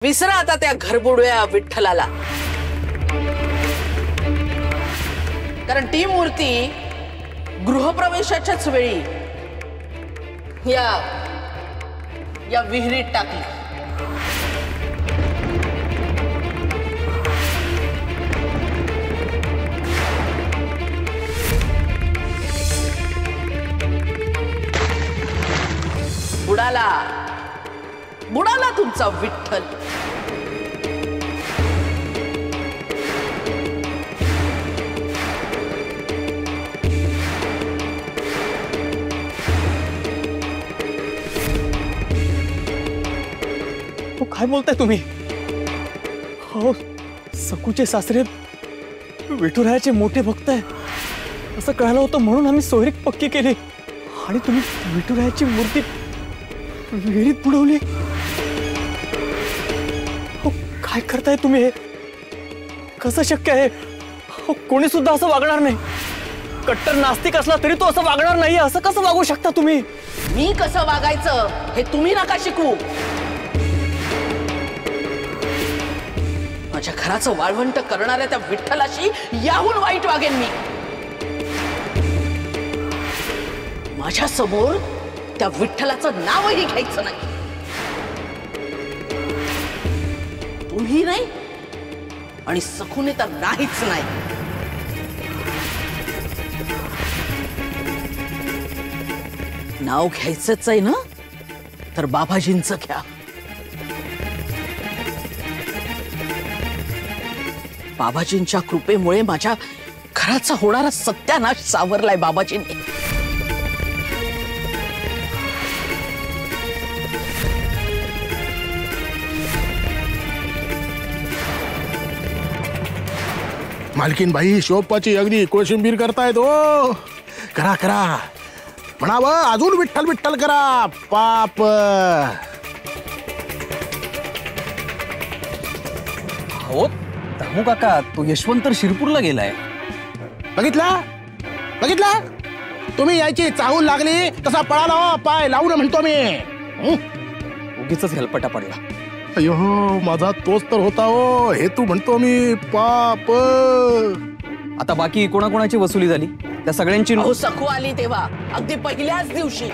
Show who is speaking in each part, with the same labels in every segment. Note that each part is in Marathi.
Speaker 1: विसरा आता त्या घरबुडव्या विठ्ठलाला, कारण ती मूर्ती गृहप्रवेशाच्याच वेळी या विहिरीत टाकली। बुडाला तुमचा विठ्ठल।
Speaker 2: काय बोलताय तुम्ही? हो, सकूचे सासरे विठुरायाचे मोठे भक्त आहे असं कळालं होतं, म्हणून आम्ही सोयरीक पक्की केली आणि तुम्ही विठुरायाची मूर्ती विहिरीत बुडवली। हो, काय करताय तुम्ही? हे कसं शक्य आहे? हो, कोणी सुद्धा असं वागणार नाही। कट्टर नास्तिक असला तरी तो असं वागणार नाही। असं कसं वागू शकता तुम्ही?
Speaker 1: मी कसं वागायचं हे तुम्ही नका शिकू। माझ्या घराचं वाळवंट करणाऱ्या त्या विठ्ठलाशी याहून वाईट वागेन मी। माझ्या समोर त्या विठ्ठलाचं नावही घ्यायचं नाही। तुम्ही नाही आणि सखूने तर नाहीच नाही। नाव घ्यायचंच आहे ना, तर बाबाजींचं घ्या। बाबाजींच्या कृपेमुळे माझ्या घराचा होणारा सत्यानाश सावरलाय बाबाजींनी।
Speaker 3: मालकीन बाई शोपाची अगदी कोशिंबीर करतायत हो। करा करा म्हणावं, अजून विठ्ठल विठ्ठल करा। पाप
Speaker 2: हो दामू काका, तो यशवंत तर शिरपूरला गेलाय।
Speaker 3: बघितला बघितला, तुम्ही यायची चाहूल लागली तसा पळाला हो, पाय लावून म्हणतो मी।
Speaker 2: उगीच हेलपटा पडला।
Speaker 3: अयो माझा तोच तर होता हो, हे तू म्हणतो मी। पाप
Speaker 2: आता बाकी कोणाकोणाची वसुली झाली? त्या सगळ्यांची
Speaker 1: हो, सखू आली तेव्हा अगदी पहिल्याच दिवशी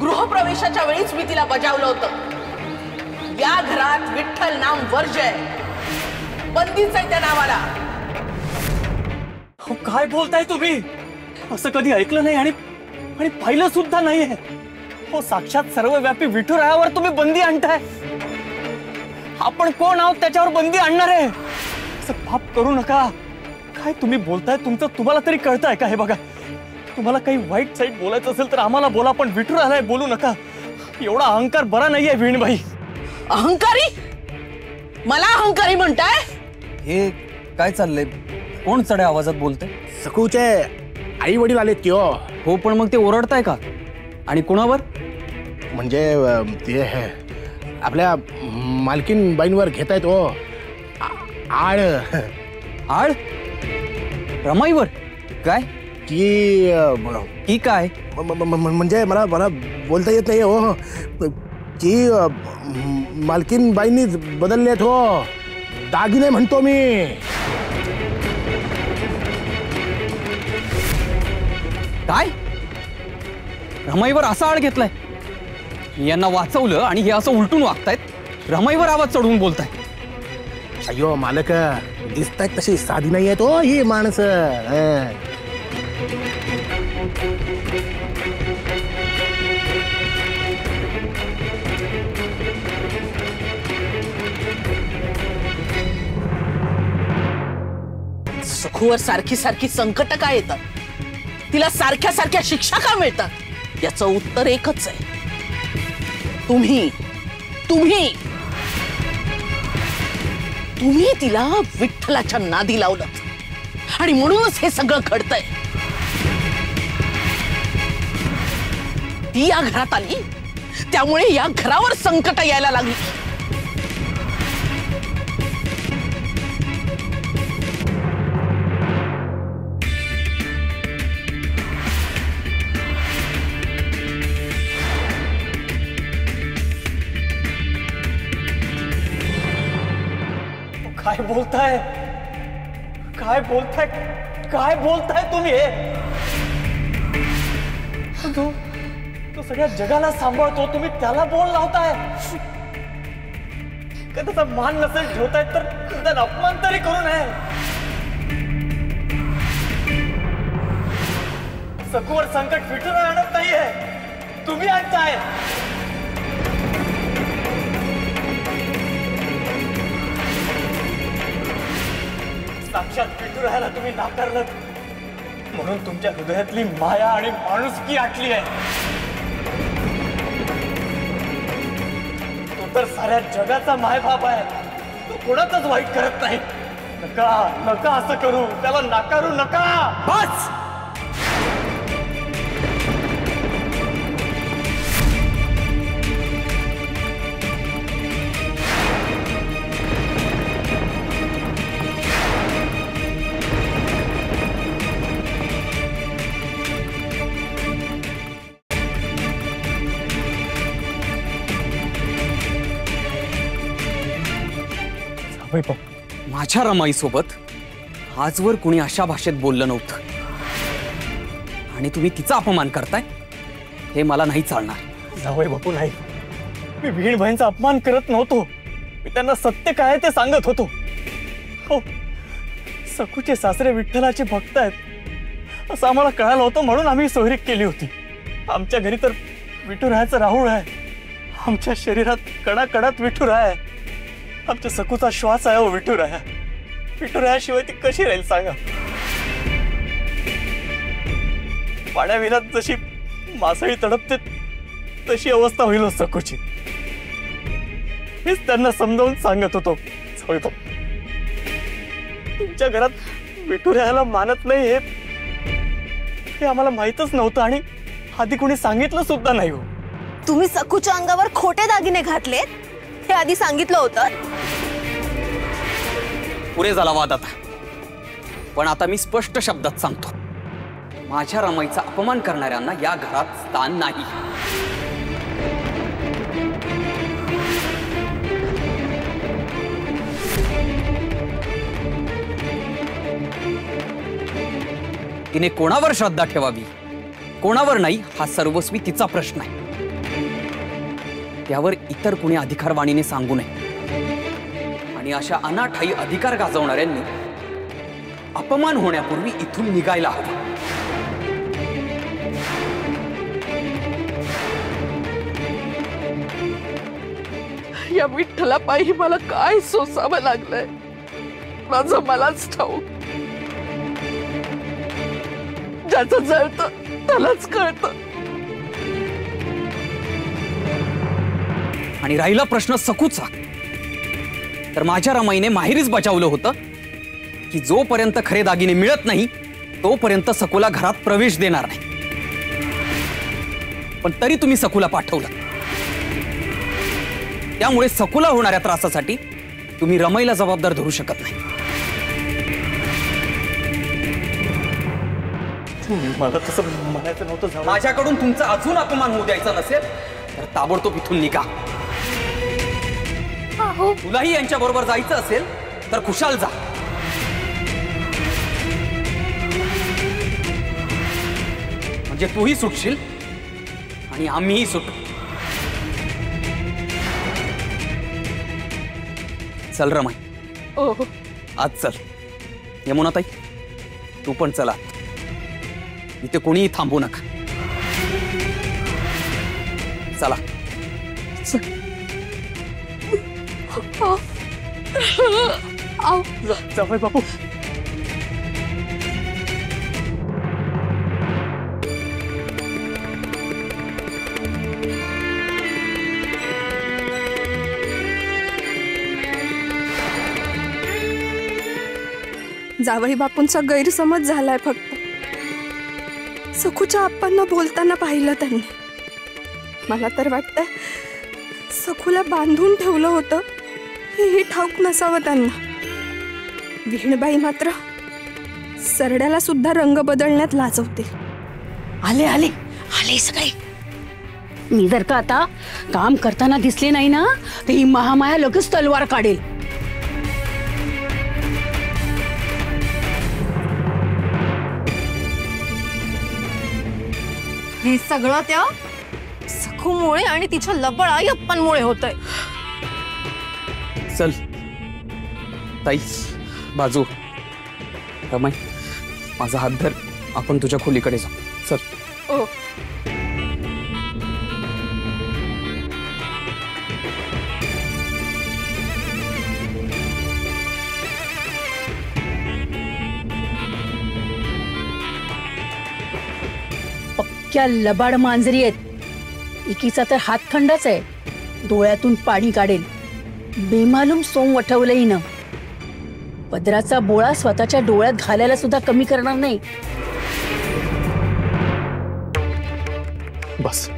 Speaker 1: गृहप्रवेशाच्या वेळीच मी तिला बजावलं होतं, या घरात विठ्ठल नाम वर्ज्य आहे, बंदीच आहे त्या नावाला।
Speaker 2: हो, काय बोलताय तुम्ही? असं कधी ऐकलं नाही आणि पाहिलं सुद्धा नाहीये। हो, साक्षात सर्वव्यापी विठुरायावर तुम्ही बंदी आणताय। आपण कोण आहोत त्याच्यावर बंदी आणणार आहे? असं पाप करू नका। काय तुम्ही बोलताय? तुम्हाला तरी कळतंय का? हे बघा, तुम्हाला काही वाईट साईट बोलायचं असेल तर आम्हाला बोला, पण विठुरायाला बोलू नका। एवढा अहंकार बरा नाहीये वीणबाई।
Speaker 1: अहंकारी? मला अहंकारी म्हणताय?
Speaker 2: हे काय चाललंय? कोण चढ्या आवाजात बोलतंय?
Speaker 3: सकूचे आई वडील आलेत की हो।
Speaker 2: हो, पण मग ते ओरडताय का? आणि कोणावर?
Speaker 3: म्हणजे ते आपल्या मालकीन बाईंवर घेतायत हो आळ।
Speaker 2: आळ? रमाईवर? काय
Speaker 3: की
Speaker 2: काय?
Speaker 3: म्हणजे मला बोलता येत नाही हो। की मालकीन बाईंनी बदललेत हो, दागिने म्हणतो मी।
Speaker 2: काय? रमाईवर असा आळ घेतलाय? यांना वाचवलं आणि हे असं उलटून वागतायत, रमाईवर आवाज चढवून बोलताय।
Speaker 3: अयो मालक, दिसतायत तशी साधी नाही आहेत हो ही माणसं।
Speaker 1: सखूवर सारखी सारखी संकट का येतात? तिला सारख्या सारख्या शिक्षा का मिळतात? याचं उत्तर एकच आहे, तुम्ही तुम्ही तुम्ही तिला विठ्ठलाच्या नादी लावलं आणि म्हणूनच हे सगळं घडतंय। ती या घरात आली त्यामुळे या घरावर संकट यायला लागली।
Speaker 2: काय बोलताय? काय बोलताय? काय बोलताय तुम्ही हे? तो सगळ्या जगाला सांभाळतो, तुम्ही त्याला बोल लावताय. का त्याचा मान नसेल ठेवताय तर त्याचा अपमान तरी करू नये. सखूवर संकट विठुराय आणत नाहीये, तुम्ही आणताय. साक्षात विठुरायाला तुम्ही नाकारलं म्हणून तुमच्या हृदयातली माया आणि माणुसकी आटली आहे. तो तर साऱ्या जगाचा मायबाप आहे, तो कोणाचंच वाईट करत नाही. नका नका असं करू, त्याला नाकारू नका.
Speaker 3: बस.
Speaker 4: माझ्या रमाईसोबत आजवर कुणी अशा भाषेत बोललं नव्हतं आणि तुम्ही तिचा अपमान करताय, हे मला नाही चालणार.
Speaker 2: जावई बापू नाही, मी भिणबाईंचा अपमान करत नव्हतो. मी त्यांना सत्य काय ते सांगत होतो. हो, सखूचे सासरे विठ्ठलाचे भक्त आहेत असं आम्हाला कळालं होतं, म्हणून आम्ही सोयरीक केली होती. आमच्या घरी तर विठुरायाचं राहुळ आहे, आमच्या शरीरात कणाकणात विठुराय आहे. आमच्या सखूचा श्वास आहे. विठुराया, विठुरायाशिवाय ती कशी राहील सांगा. पाण्याविनात जशी मासळी तडपते तशी अवस्था होईल सखूची. मीच त्यांना समजावून सांगत होतो. तुमच्या घरात विठुरायाला मानत नाही हे आम्हाला माहितच नव्हतं आणि आधी कोणी सांगितलं सुद्धा नाही. हो,
Speaker 5: तुम्ही सखूच्या अंगावर खोटे दागिने घातलेत हे आधी सांगितलं होतं.
Speaker 4: पुरे झाला वाद आता. पण आता मी स्पष्ट शब्दात सांगतो, माझ्या रमाईचा अपमान करणाऱ्यांना या घरात स्थान नाही. तिने कोणावर श्रद्धा ठेवावी, कोणावर नाही, हा सर्वस्वी तिचा प्रश्न आहे. त्यावर इतर कुणी अधिकारवाणीने सांगू नये. आणि अशा अनाठाई अधिकार गाजवणाऱ्यांनी अपमान होण्यापूर्वी इथून निघायला हवं.
Speaker 1: या विठ्ठला पायी मला काय सोसावं लागलंय माझं मलाच ठाऊक. ज्याचं जळतं त्यालाच कळतं.
Speaker 4: आणि राहिला प्रश्न सखूचा, तर माझ्या रमाईने माहेरीच बचावलं होतं की जोपर्यंत खरे दागिने मिळत नाही तोपर्यंत सखूला घरात प्रवेश देणार नाही. पण तरी तुम्ही सखूला पाठवलं. त्यामुळे सखूला होणाऱ्या त्रासासाठी तुम्ही रमाईला जबाबदार धरू शकत नाही.
Speaker 2: मला तसं म्हणायचं नव्हतं.
Speaker 4: माझ्याकडून तुमचा अजून अपमान होऊ द्यायचा नसेल तर ताबडतोब इथून निघा. तुलाही यांच्या बरोबर जायचं असेल तर खुशाल जा. म्हणजे तूही सुटशील आणि आम्हीही सुटू. चल रमाई.
Speaker 1: ओ
Speaker 4: आज चल. यमुनाताई तू पण चला. इथे कोणीही थांबू नका. चला.
Speaker 2: जावई बापू,
Speaker 5: जावई बापूंचा गैरसमज झालाय. फक्त सखूच्या आप्पांना बोलताना पाहिलं त्यांनी. मला तर वाटतंय सखूला बांधून ठेवलं होतं हेही ठाऊक नसावं त्यांना. विहीणबाई मात्र सरड्याला सुद्धा रंग बदलण्यात लाजवते.
Speaker 6: आले आले आले सगळे. मी जर का आता काम करताना दिसले नाही ना तर ही महामाया लगेच तलवार काढेल.
Speaker 5: हे सगळं त्या सखूमुळे आणि तिच्या लबड आई अप्पांमुळे होतंय.
Speaker 4: चल ताई बाजू. रमाई माझा हात धर, आपण तुझ्या खोलीकडे जाऊ. चल.
Speaker 5: ओ
Speaker 6: पक्क्या लबाड मांजरी आहेत. एकीचा तर हातखंडाच आहे, डोळ्यातून पाणी काढेल. बेमालूम सोंग वठवलं हिनं. पदराचा बोळा स्वतःच्या डोळ्यात घालायला सुद्धा कमी करणार नाही.
Speaker 2: बस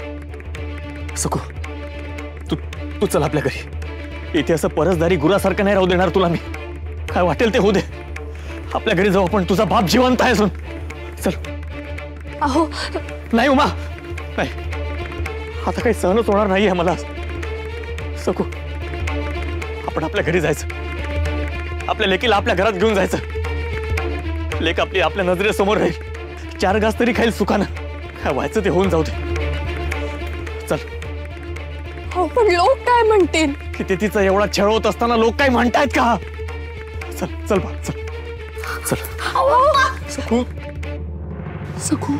Speaker 2: सखू, तू तू चल आपल्या घरी. इथे असं परसदारी गुरासारखं नाही राहू देणार तुला मी. काय वाटेल ते होऊ दे. आपल्या घरी जाऊ आपण. तुझा बाप जिवंत आहे अजून. चल.
Speaker 5: अहो
Speaker 2: नाही उमा, नाही, आता काही सहनच होणार नाहीये मला. सखू, आपण आपल्या घरी जायचं. आपल्या लेकीला आपल्या घरात घेऊन जायचं. लेक आपली आपल्या नजरेसमोर राहील. 4 घास तरी खाईल सुखानं. काय व्हायचं ते होऊन जाऊ दे. चल.
Speaker 5: हो पण लोक काय म्हणतील?
Speaker 2: की ते तिचा एवढा छळ होत असताना लोक काय म्हणतायत का? चल चल बा, चल चल. सखू, सखू.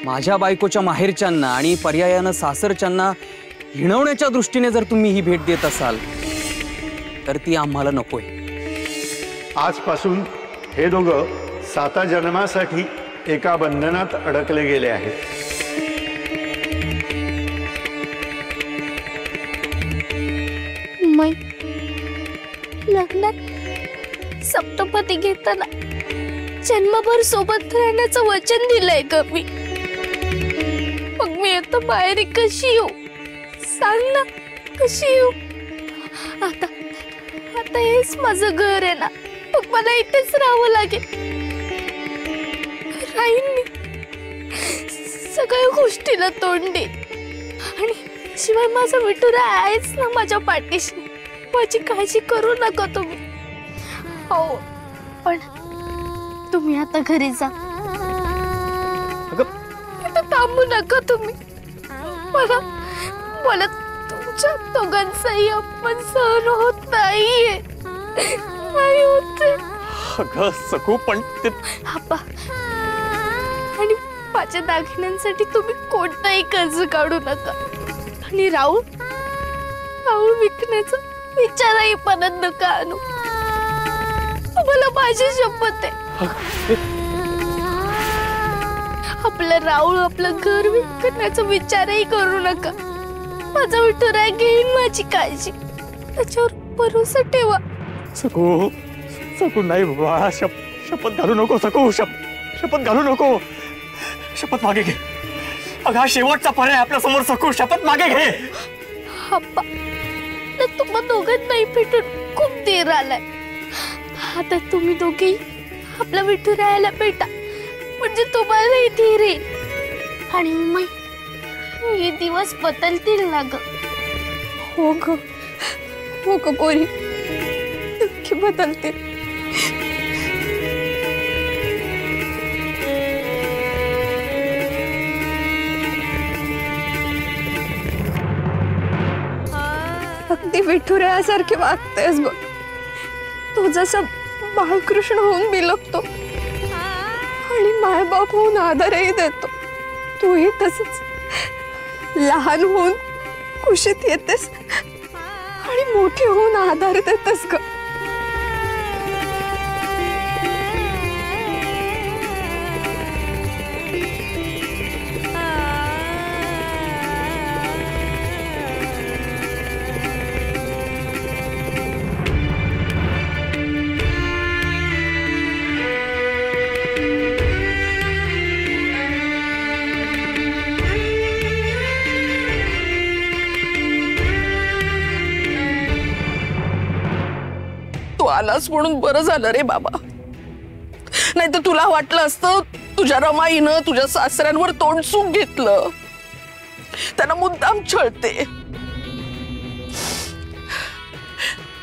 Speaker 4: माझ्या बायकोच्या माहेरच्यांना आणि पर्यायानं सासरच्यांना हिणवण्याच्या दृष्टीने जर तुम्ही ही भेट देत असाल तर ती आम्हाला नकोय.
Speaker 7: आजपासून हे दोघं 7 जन्मासाठी एका बंधनात अडकले गेले आहेत.
Speaker 8: मै लग्नात सप्तपदी घेताना जन्मभर सोबत राहण्याचं वचन दिलंय का मी? मग मी आता बाहेर कशी येऊ? सांग ना, कशी येऊ? आता आता हेच माझं घर आहे ना, मग मला इथेच राहावं लागेल. राहीन मी, सगळ्या गोष्टीला तोंड देईन. आणि शिवाय माझा विठुरा आहेच ना माझ्या पाठीशी. माझी काळजी करू नका तुम्ही. हो पण तुम्ही आता घरी जा. आता थांबू नका तुम्ही. मला मला तुमच्या दोघांचाही अपमान सहन होत नाहीये. नाही होते.
Speaker 2: अगं सखू, पण ते
Speaker 8: आप्पा, आणि माझ्या दागिन्यांसाठी तुम्ही कोणताही कर्ज काढू नका. आणि राहुल विकण्याचा विचारही परत नका आणू. मला माझी शपथ आहे. आपलं राहुल आपलं घर विकण्याचा विचारही करू नका. माझा विठुराय घेईन माझी काळजी. त्याच्यावर भरोसा ठेवा.
Speaker 2: सखू, सखू नाही बाळा. शपथ घालू नको सखू. शपथ घालू नको. शपथ मागे घे. अगं हा शेवटचा पर्याय आपल्या समोर. सखू, शपथ मागे घे.
Speaker 8: अप्पा, तुम्हा दोघांनाही भेटून खूप देर आलाय. आता तुम्ही दोघे आपल्या विठुरायाला भेटा, म्हणजे तुम्हालाही धीर येईल. आणि हे दिवस बदलतील ना ग?
Speaker 5: हो ग पोरी, नक्की बदलतील. अगदी विठुरायासारखे वागतेस बघ. तो जसा बाळकृष्ण होऊन बिलकतो आणि मायबाप होऊन आदरही देतो, तूही तसंच लहान होऊन कुशीत येतेस आणि मोठी होऊन आधार देतेस ग.
Speaker 1: आलास म्हणून बरं झालं रे बाबा. नाही तर तुला वाटलं असतं तुझ्या रमाईनं तुझ्या सासऱ्यांवर तोंडसूक घेतलं. त्यांना मुद्दाम छळते.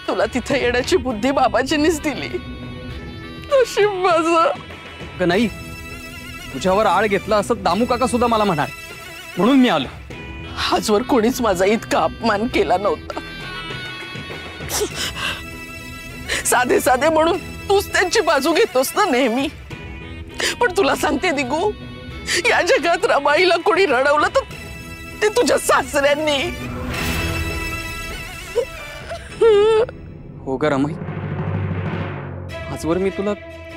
Speaker 1: तुला तिथे येण्याची बुद्धी बाबाजींनीच दिली. नशीब माझं
Speaker 4: नाही, तुझ्यावर आळ घेतला असं दामू काका सुद्धा मला म्हणाल, म्हणून मी आलो.
Speaker 1: आजवर कोणीच माझा इतका अपमान केला नव्हता. साधे साधे म्हणून तूच त्यांची बाजू घेतोस ना नेहमी. पण तुला सांगते दिगू, या जगात रमाईला कोणी रडवलं तर ते तुझ्या सासऱ्यांनी.
Speaker 4: हो ग रमाई, आजवर मी तुला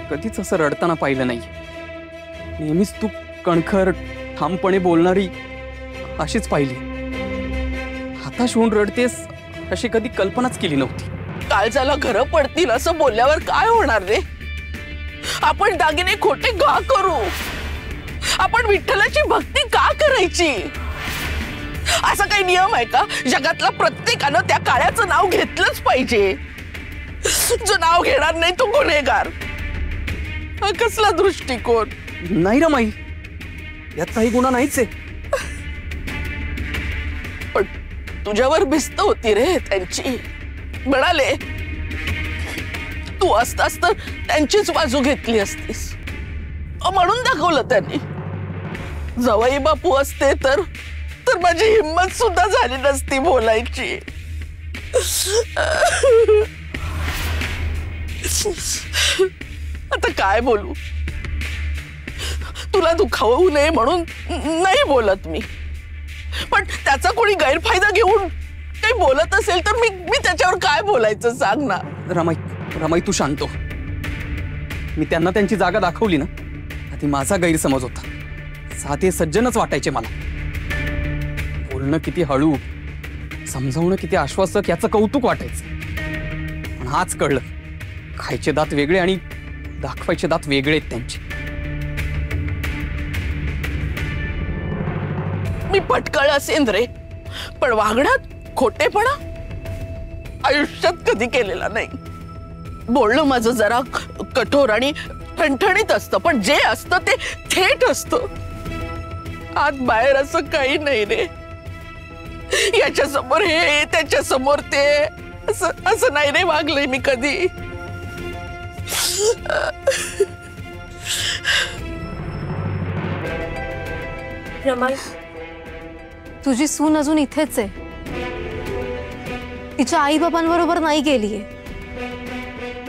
Speaker 4: कधीच असं रडताना पाहिलं नाही. नेहमीच तू कणखर ठामपणे बोलणारी अशीच पाहिली. हाताश होऊन रडतेस अशी कधी कल्पनाच केली नव्हती.
Speaker 1: काळजाला घरं पडतील असं बोलल्यावर काय होणार रे? आपण दागिने खोटे का करू? आपण विठ्ठलाची भक्ती का करायची? असा काही नियम आहे का जगातला प्रत्येकानं त्या काळ्याचं नाव घेतलंच पाहिजे? जो नाव घेणार नाही तो गुन्हेगार. हा कसला दृष्टिकोन?
Speaker 4: नाही रमाई, यात काही गुन्हा नाहीच आहे.
Speaker 1: पण तुझ्यावर भिस्त होती रे त्यांची. म्हणाले तू असतास तर त्यांचीच बाजू घेतली असतीस म्हणून दाखवलं त्यांनी. जवाई बापू असते तर माझी हिम्मत सुद्धा झाली नसती बोलायची. आता काय बोलू? तुला दुखावू नये म्हणून नाही बोलत मी. पण त्याचा कोणी गैरफायदा घेऊन काही बोलत असेल तर मी त्याच्यावर काय बोलायचं सांग ना.
Speaker 4: रमाई तू शांत हो. मी त्यांना त्यांची जागा दाखवली ना, आधी माझा गैरसमज होता. साधे सज्जनच वाटायचे मला. बोलणं किती हळू, समजावणं किती आश्वासक याचं कौतुक वाटायचं. पण आज कळलं, खायचे दात वेगळे आणि दाखवायचे दात वेगळे आहेत त्यांचे.
Speaker 1: मी पटकळ असेन रे, पण वागण्यात खोटेपणा आयुष्यात कधी केलेला नाही. बोलणं माझं जरा कठोर आणि ठणठणीत असतं, पण जे असतं ते थेट असतं. आत बाहेर असं काही नाही रे. याच्या समोर हे, त्याच्या समोर ते, असं नाही रे वागले मी कधी.
Speaker 5: रमाई, तुझी सून अजून इथेच आहे. तिच्या आई बाबांबरोबर नाही गेलीये.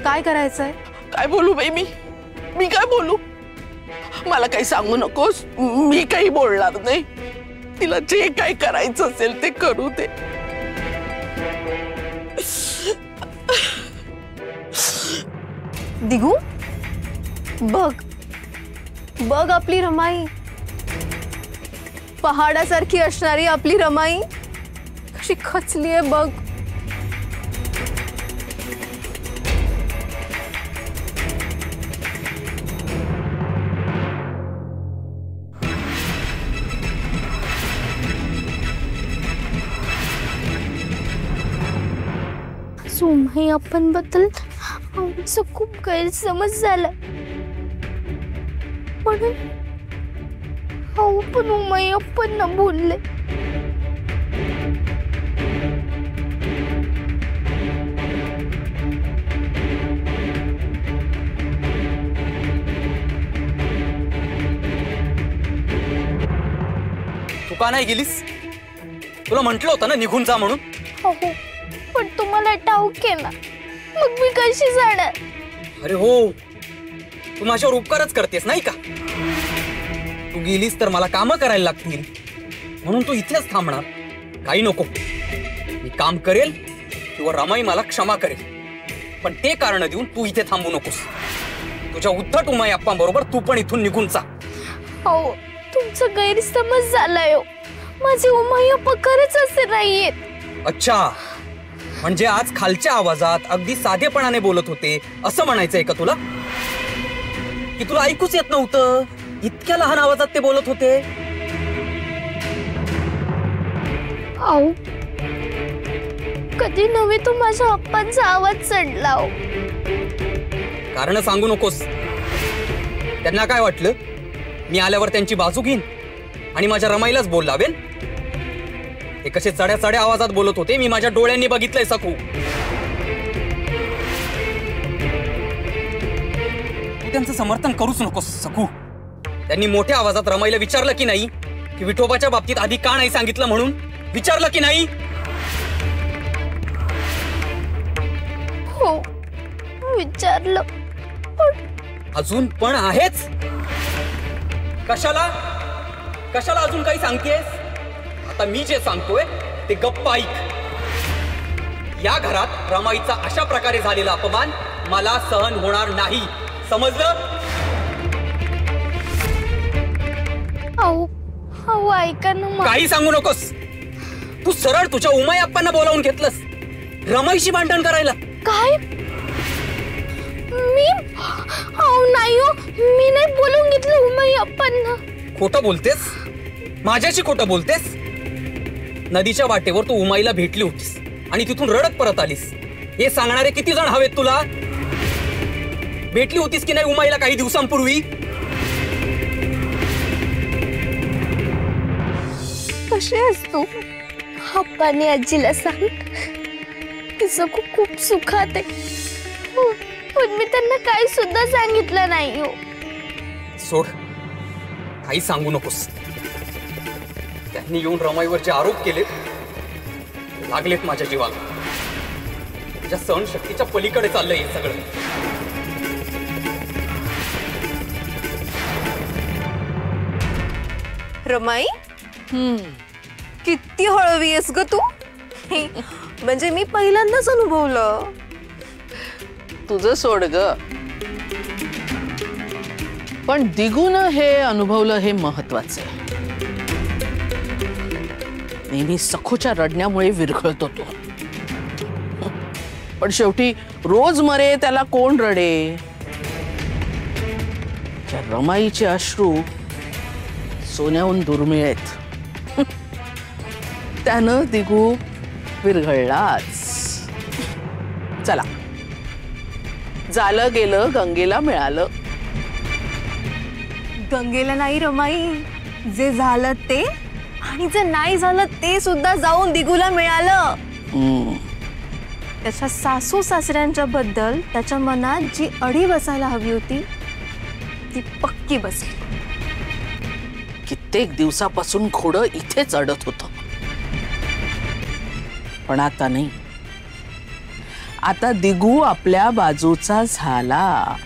Speaker 5: काय करायचंय?
Speaker 1: काय बोलू बाई मी काय बोलू? मला काही सांगू नकोस. मी काही बोलणार नाही. तिला जे काही करायचं असेल ते करू दे.
Speaker 5: दिगू, बघ आपली रमाई. पहाडासारखी असणारी आपली रमाई कशी खचलीये बघ.
Speaker 8: उमाई आपण बद्दल आमचं खूप गैरसमज झाला. म्हणून पण उमाई आपण न बोलले.
Speaker 4: तू का नाही गेलीस? तुला म्हंटल होतं ना निघून जा म्हणून.
Speaker 8: हो, पण तुम्हाला ठाऊक आहे ना, मग मी कशी जाणार?
Speaker 4: अरे हो, तू माझ्यावर उपकारच करतेस नाही का? तू गेलीस तर मला कामं करायला लागतील, म्हणून तू इथेच थांबणार. काही नको, मी काम करेल किंवा रमाई मला क्षमा करेल, पण ते कारण देऊन तू इथे थांबू नकोस. तुझ्या उद्धट उमाई अप्पांबरोबर तू पण इथून निघून जा.
Speaker 8: हो, तुमचा गैरसमज झालाय. माझे उमाई अप्पा खरंच असे नाहीयेत.
Speaker 4: अच्छा, म्हणजे आज खालच्या आवाजात अगदी साधेपणाने बोलत होते असं म्हणायचंय का तुला? की तुला ऐकूच येत नव्हतं? इतक्या लहान आवाजात ते बोलत होते.
Speaker 8: आओ, कधी नव्हे तो माझ्या अप्पांचा आवाज चढला.
Speaker 4: कारण सांगू नकोस. त्यांना काय वाटलं, मी आल्यावर त्यांची बाजू घेईन आणि माझ्या रमाईलाच बोल लावेन? ते कसे चढ्या चढ्या आवाजात बोलत होते मी माझ्या डोळ्यांनी बघितलंय सकू. तू त्यांचं समर्थन करूच नकोस सखू. त्यांनी मोठ्या आवाजात रमाईला विचारलं की नाही की विठोबाच्या बाबतीत आधी का नाही सांगितलं म्हणून? विचारलं की नाही?
Speaker 8: हो विचारलं,
Speaker 4: अजून पण आहेच. कशाला कशाला अजून काही सांगतेस? आता मी जे सांगतोय ते गप्प ऐक. या घरात रमाईचा अशा प्रकारे झालेला अपमान मला सहन होणार नाही, समजलं?
Speaker 8: अहो ऐका ना.
Speaker 4: काही सांगू नकोस. तू सरळ तुझ्या उमाई अप्पांना बोलावून घेतलंस रमाईशी भांडण करायला.
Speaker 8: काय? मी नाही हो, मी नाही बोलून घेतलं उमाई अप्पांना.
Speaker 4: खोटं बोलतेस? माझ्याशी खोटं बोलतेस? नदीच्या वाटेवर तू उमाईला भेटली होतीस आणि तिथून रडत परत आलीस. हे सांगणारे किती जण हवेत तुला? भेटली होतीस की नाही उमाईला काही दिवसांपूर्वी?
Speaker 8: कशी असतो अप्पाने आजीला सांग की सखू खूप सुखात आहे. पण मी त्यांना काही सुद्धा सांगितलं नाही हो.
Speaker 4: सोड, काही सांगू नकोस. त्यांनी येऊन रमाईवर जे आरोप केले लागलेत माझ्या जीवाला. तुझ्या सहनशक्तीच्या पलीकडे चाललंय हे सगळं.
Speaker 5: रमाई, किती हळवी आहेस ग तू. म्हणजे मी पहिल्यांदाच अनुभवलं.
Speaker 1: तुझं सोड ग, पण दिगूनं हे अनुभवलं हे महत्वाचं आहे. नेहमी सखूच्या रडण्यामुळे विरघळतो तो, पण शेवटी रोज मरे त्याला कोण रडे? त्या रमाईचे अश्रू सोन्याहून दुर्मिळ आहेत. त्यानं दिगू विरघळलाच. चला, झालं गेलं गंगेला मिळालं.
Speaker 5: गंगेला नाही रमाई, जे झालं ते आणि जे नाही झालं ते सुद्धा जाऊन दिगूला मिळालं. त्याच्या सासू सासऱ्यांच्या बद्दल त्याच्या मनात जी अढी बसायला हवी होती ती पक्की बसली.
Speaker 1: कित्येक दिवसापासून घोडं इथेच अडत होतं, पण आता नाही. आता दिगू आपल्या बाजूचा झाला.